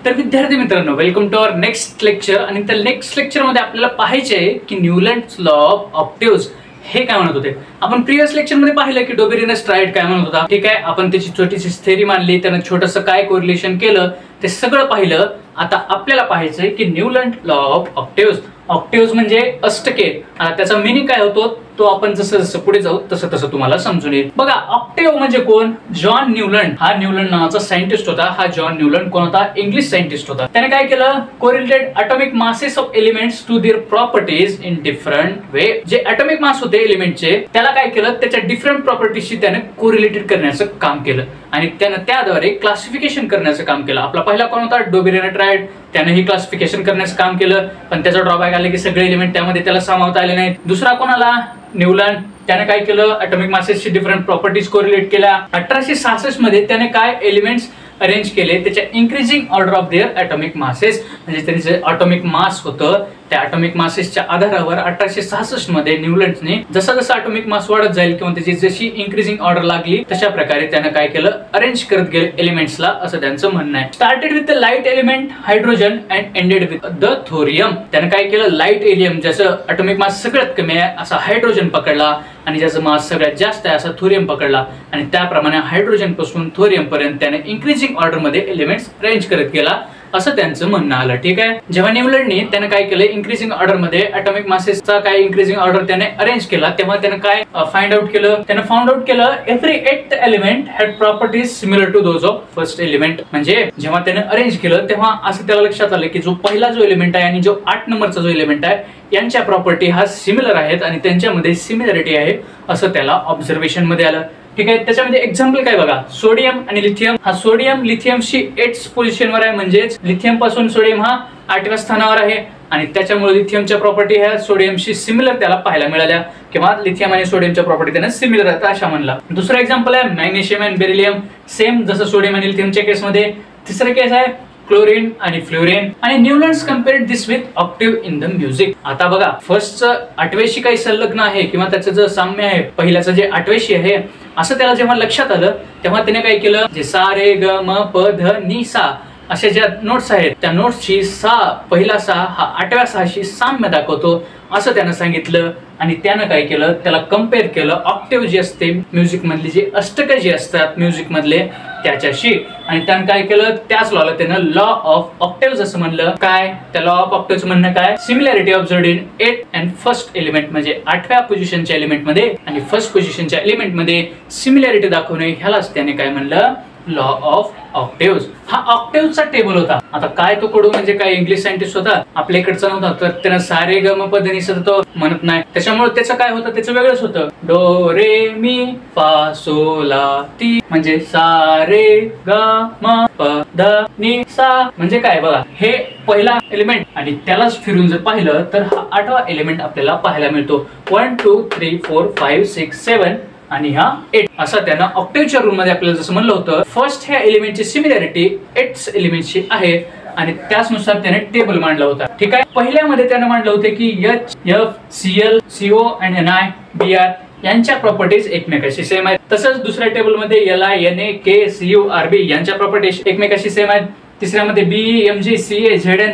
तर विद्यार्थी मित्रांनो, welcome to our next lecture. आणि त्या नेक्स्ट लेक्चर मध्ये आपल्याला पाहायचे आहे की न्यूलँड्स लॉ ऑफ ऑक्टेव्स हे काय म्हणत होते. आपण प्रिव्हियस लेक्चर मध्ये पाहिलं की डोबेरिनस ट्रायड काय म्हणत होता. ठीक आहे, आपण त्याची छोटीशी थेरी मांडली, त्यानं छोटंसं काय कोरिलेशन केलं ते सगळं पाहिलं. आता आपल्याला पाहायचंय की न्यूलँड लॉ ऑफ ऑक्टेव्स. ऑक्टेव्स म्हणजे अष्टके. त्याचा मिनिंग काय होतो तो आपण जसं जसं पुढे जाऊ तसं तसं तुम्हाला समजून येईल. बघा, ऑक्टेव्ह म्हणजे कोण? जॉन न्यूलँड. हा न्यूलँड नावाचा सायंटिस्ट होता. हा जॉन न्यूलँड कोण होता? इंग्लिश सायंटिस्ट होता. त्याने काय केलं? Correlated atomic masses of elements to their properties in different way. जे ॲटॉमिक मास होते एलिमेंटचे त्याला काय केलं? त्याच्या डिफरंट प्रॉपर्टीजशी त्याने कोरिलेटेड करण्याचं काम केलं आणि त्यानं त्याद्वारे क्लासिफिकेशन करण्याचं काम केलं. आपला पहिला कोण होता? डोबेरिन ट्रायड. त्याने ही क्लासिफिकेशन करण्याचं काम केलं, पण त्याचा ड्रॉबॅक आले की सगळे एलिमेंट त्यामध्ये त्याला सामावता आले नाहीत. दुसरा कोण आला? न्यूलँड. त्याने काय केलं? ॲटॉमिक मासेसची डिफरंट प्रॉपर्टीज कोरिलेट केल्या. 1866 मध्ये त्याने काय एलिमेंट्स अरेंज केले त्याच्या increasing order of their atomic masses. म्हणजे त्यांचे ॲटॉमिक मास होतं त्या ॲटॉमिक मासेसच्या आधारावर 1866 मध्ये न्यूलँडने जसा जसा ॲटॉमिक मास वाढत जाईल किंवा त्याची जशी इन्क्रीजिंग ऑर्डर लागली तशा प्रकारे त्यानं काय केलं? अरेंज करत गेले एलिमेंट्सला, असं त्यांचं म्हणणं आहे. Started with the light element hydrogen and ended with the thorium. त्यानं काय केलं? लाईट एलियम, ज्याचं ॲटॉमिक मास सगळ्यात कमी आहे असा हायड्रोजन पकडला आणि ज्याचं मास सगळ्यात जास्त आहे असा थोरियम पकडला आणि त्याप्रमाणे हायड्रोजन पासून थोरियम पर्यंत त्याने इन्क्रीजिंग ऑर्डर मध्ये एलिमेंट्स अरेंज करत गेला, असं त्यांचं म्हणणं आलं. ठीक आहे, जेव्हा न्यूलँडने त्याने काय केलं? इन्क्रीजिंग ऑर्डर मध्ये ॲटॉमिक मासेसचा काय इन्क्रीजिंग ऑर्डर त्याने अरेंज केला, तेव्हा त्याने काय फाइंड आउट केलं? त्याने फाउंड आउट केलं every 8th element had properties similar to those of first element. म्हणजे जेव्हा त्याने अरेंज केलं तेव्हा असं त्याला लक्षात आलं की जो पहिला जो एलिमेंट आहे आणि जो 8 नंबरचा जो एलिमेंट आहे यांच्या प्रॉपर्टी हा सिमिलर आहेत आणि त्यांच्यामध्ये सिमिलरिटी आहे, असं त्याला ऑब्झर्वेशन मध्ये आलं. ठीक आहे, त्याच्यामध्ये एक्झाम्पल काय बघा? सोडियम आणि लिथियम. हा सोडियम लिथियमशी 8th पोझिशनवर आहे, म्हणजेच लिथियम पासून सोडियम हा 8व्या स्थानावर आहे आणि त्याच्यामुळे लिथियमच्या प्रॉपर्टी ह्या सोडियमशी सिमिलर त्याला पाहायला मिळाल्या किंवा लिथियम आणि सोडियमच्या प्रॉपर्टी त्यांना सिमिलर आहेत अशा म्हणला. दुसरं एक्झाम्पल आहे मॅग्नेशियम अँड बेरिलियम. सेम जसं सोडियम आणि लिथियमच्या केसमध्ये. तिसरं केस आहे क्लोरीन आणि फ्लोरीन. आणि Newlands compared this with octave in the music. आता बघा, फर्स्टचं 8व्याशी काही संलग्न आहे किंवा त्याचं जे साम्य आहे पहिल्याचं जे 8व्याशी आहे असं त्याला जेव्हा लक्षात आलं तेव्हा त्याने काय केलं? जे सा रे ग म प ध नि सा अशा ज्या नोट्स आहेत त्या नोट्सची पहिला सा हा 8व्या साशी साम्य दाखवतो असं त्यानं सांगितलं. आणि त्यानं काय केलं? त्याला कम्पेअर केलं ऑक्टेव्ह जी असते म्युझिक मधली, जे अष्टक जे असतात म्युझिक मधले त्याच्याशी. आणि त्यानं काय केलं? त्याच लॉला त्यानं लॉ ऑफ ऑक्टेव्ह असं म्हणलं. काय त्या लॉ ऑफ ऑक्टेव्हचं म्हणणं काय? Similarity observed in 8th and first element. म्हणजे 8व्या पोझिशनच्या एलिमेंट मध्ये आणि फर्स्ट पोझिशनच्या एलिमेंट मध्ये सिमिलॅरिटी दाखवणे ह्यालाच त्याने काय म्हणलं? Law of octaves. हा ऑक्टेव्हचा टेबल होता. आता काय तो कडू म्हणजे काय इंग्लिश सायंटिस्ट होता, आपल्या इकडचा नव्हता, तर त्यानं सारे ग म प ध नि सा तो म्हणत नाही, त्याच्यामुळे त्याचं काय होतं? त्याचं वेगळंच होतं. डो रे मी फा सो ला ती, म्हणजे सा रे ग म प ध नि सा. म्हणजे काय बघा, हे पहिला एलिमेंट आणि त्यालाच फिरून जर पाहिलं तर हा 8वा एलिमेंट आपल्याला पाहायला मिळतो. 1 2 3 4 5 6 7 आणि हा 8 असा त्यांना ऑक्टेव्हच्या रूल मध्ये आपल्याला जसं म्हणलं होतं. फर्स्ट ह्या एलिमेंटची सिमिलॅरिटी 8th एलिमेंटची आहे आणि त्याचनुसार त्याने टेबल मांडला होता. ठीक आहे, पहिल्यामध्ये त्याने मांडलं होतं की HFCl CO and Ni Br यांच्या प्रॉपर्टीज एकमेकाशी सेम आहेत. तसंच दुसऱ्या टेबल मध्ये Li Na K Cu Rb यांच्या प्रॉपर्टीज एकमेकाशी सेम आहेत. तिसऱ्यामध्ये BeMg CaZn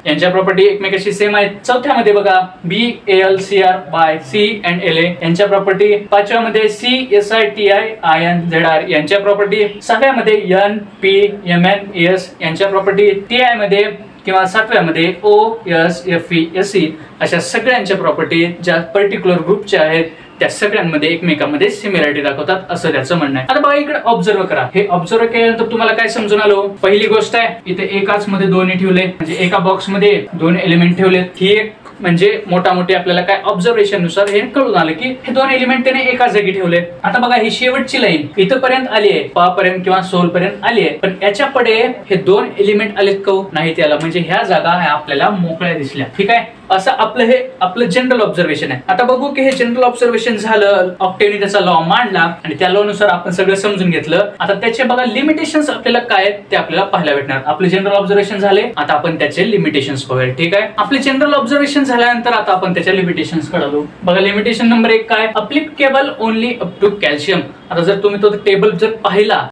यांच्या प्रॉपर्टी एकमेकाशी सेम आहेत. चौथ्यामध्ये बघा BAlCr by C and La यांच्या प्रॉपर्टी. पाचव्यामध्ये CSiTi Ion Zr यांच्या प्रॉपर्टी. सहाव्यामध्ये NPMnS यांच्या प्रॉपर्टी. TI मध्ये किंवा सातव्यामध्ये OSFeSe अशा सगळ्यांच्या प्रॉपर्टी ज्या पर्टिक्युलर ग्रुपच्या आहेत त्या सगळ्यांमध्ये एकमेकांमध्ये सिमिलॅरिटी दाखवतात असं त्याचं म्हणणं आहे. आता बघा, इकडे ऑब्झर्व करा. हे ऑब्झर्व केल्यानंतर तुम्हाला काय समजून आलं? पहिली गोष्ट आहे, इथे एकाच मध्ये दोन्ही ठेवले, म्हणजे एका बॉक्स मध्ये 2 एलिमेंट ठेवले. ही एक म्हणजे मोठी आपल्याला काय ऑब्झर्वेशन नुसार हे कळून आलं की हे 2 एलिमेंट त्याने एका जागी ठेवले. आता बघा, ही शेवटची लाईन इथपर्यंत आली आहे, पा पर्यंत किंवा सोल पर्यंत आली आहे, पण याच्या पुढे हे 2 एलिमेंट आलेत का? नाही त्याला, म्हणजे ह्या जागा ह्या आपल्याला मोकळ्या दिसल्या. ठीक आहे, असं आपलं जनरल ऑब्झर्वेशन आहे. आता बघू की हे जनरल ऑब्झर्वेशन झालं, ऑक्टेव्हने त्याचा लॉ मांडला आणि त्या लॉ नुसार आपण सगळं समजून घेतलं. आता त्याचे बघा लिमिटेशन्स आपल्याला काय आहेत ते आपल्याला पाहायला भेटणार. आपले जनरल ऑब्झर्वेशन झाले, आता आपण त्याचे लिमिटेशन्स बघूया. ठीक आहे, आपले जनरल ऑब्झर्वेशन झाल्यानंतर आता आपण त्याच्या लिमिटेशन्स कडू. बघा, लिमिटेशन नंबर 1 काय? Applicable only up to calcium. आता जर तुम्ही तो टेबल जर पाहिला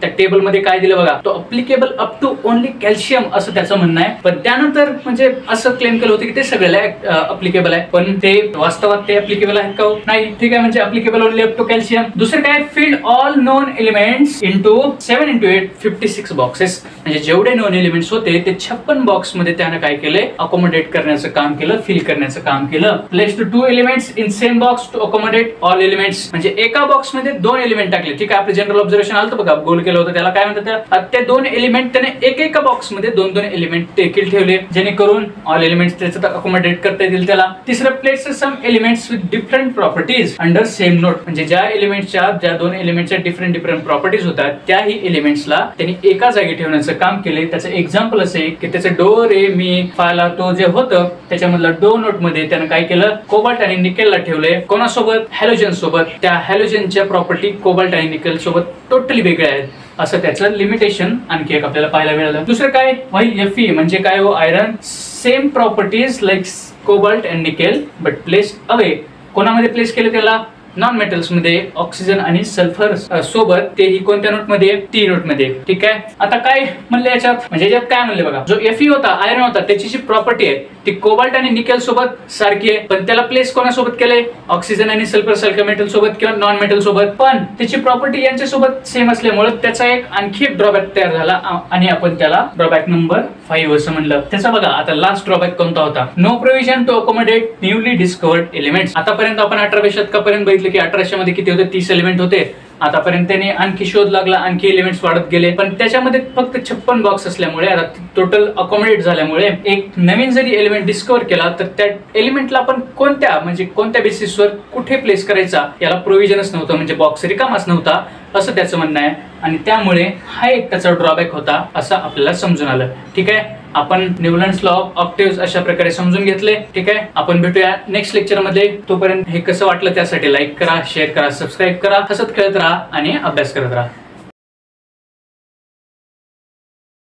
त्या टेबल मध्ये काय दिलं बघा, तो applicable up to only calcium असं त्याचं म्हणणं आहे. पण त्यानंतर म्हणजे असं क्लेम केलं होतं की ते सगळ्याला अप्लिकेबल आहे, पण ते वास्तवात ते अप्लिकेबल आहेत का? नाही. ठीक आहे, म्हणजे applicable only up to calcium. दुसरं काय, filled all known elements into 7 × 8 56 boxes. म्हणजे जेवढे नोन एलिमेंट्स होते ते 56 बॉक्स मध्ये त्यानं काय केले, अकोमोडेट करण्याचं काम केलं, फिल करण्याचं काम केलं. Place 2 elements in same box to accommodate all elements. म्हणजे एका बॉक्स मध्ये 2 एलिमेंट टाकले. ठीक आहे, आपलं जनरल ऑब्झर्वेशन आलं बघा, गोल केलं होतं, त्याला काय म्हणतात, ते 2 एलिमेंट त्याने एका बॉक्स मध्ये 2 एलिमेंट देखील ठेवले, जेणेकरून ऑल एलिमेंट्स त्याच्यात अकोमोडेट करता येतील त्याला. तिसरं, place some elements with different properties under same node. म्हणजे ज्या 2 एलिमेंटच्या डिफरंट प्रॉपर्टीज होतात त्याही एलिमेंट्सला त्यांनी एका जागी ठेवण्याचं काम केले. त्याचं एक्झाम्पल असे की त्याचं डो रे मी फाला तो जे होतं त्याच्यामधला डो नोट मध्ये त्यानं काय केलं, कोबाल्ट आणि निकेलला ठेवले. कोणासोबत? हॅलोजन सोबत. त्या हॅलोजनच्या प्रॉपर्टी कोबाल्ट आणि निकेल सोबत टोटली वेगळ्या आहेत, असं त्याचं लिमिटेशन आणखी एक आपल्याला पाहायला मिळालं. दुसरं काय, Fe म्हणजे काय हो, iron. Same properties like cobalt and nickel but placed away. कोणामध्ये प्लेस केले त्याला? नॉन मेटल्स मध्ये, ऑक्सिजन आणि सल्फर सोबत. तेही कोणत्या नोट मध्ये? टी नोट मध्ये. ठीक आहे, आता काय म्हणले याच्यात, म्हणजे याच्यात काय म्हणले बघा, जो Fe होता, आयरन होता, त्याची जी प्रॉपर्टी आहे ती कोबाल्ट आणि निकेल सोबत सारखी आहे, पण त्याला प्लेस कोणासोबत केले? ऑक्सिजन आणि सल्फर मेटल सोबत किंवा नॉन मेटल सोबत. पण त्याची प्रॉपर्टी यांच्यासोबत सेम असल्यामुळे त्याचा आणखी एक ड्रॉबॅक तयार झाला आणि आपण त्याला ड्रॉबॅक नंबर 5 असं म्हणलं. त्याचा बघा आता लास्ट ड्रॉबॅक कोणता होता? No provision to accommodate newly discovered elements. आतापर्यंत आपण 18व्या शतकापर्यंत बघितलं की 1800 मध्ये किती होते? 30 एलिमेंट होते. आतापर्यंत त्याने आणखी शोध लागला, आणखी एलिमेंट्स वाढत गेले, पण त्याच्यामध्ये फक्त 56 बॉक्स असल्यामुळे, आता टोटल अकोमोडेट झाल्यामुळे एक नवीन जरी एलिमेंट डिस्कवर केला तर त्या एलिमेंटला आपण कोणत्या बेसिसवर कुठे प्लेस करायचा याला प्रोव्हिजनच नव्हतं, म्हणजे बॉक्स रिकामाच नव्हता असं त्याचं म्हणणं आहे. आणि त्यामुळे हा एक त्याचा ड्रॉबॅक होता असं आपल्याला समजून आलं. ठीक आहे, आपण न्यूलँड्स लॉ ऑफ ऑक्टेव्ह्ज अशा प्रकारे समजून घेतले. ठीक आहे, आपण भेटूया नेक्स्ट लेक्चर मध्ये. तोपर्यंत हे कसं वाटलं त्यासाठी लाईक करा, शेअर करा, सबस्क्राईब करा, हसत खेळत राहा आणि अभ्यास करत राहा.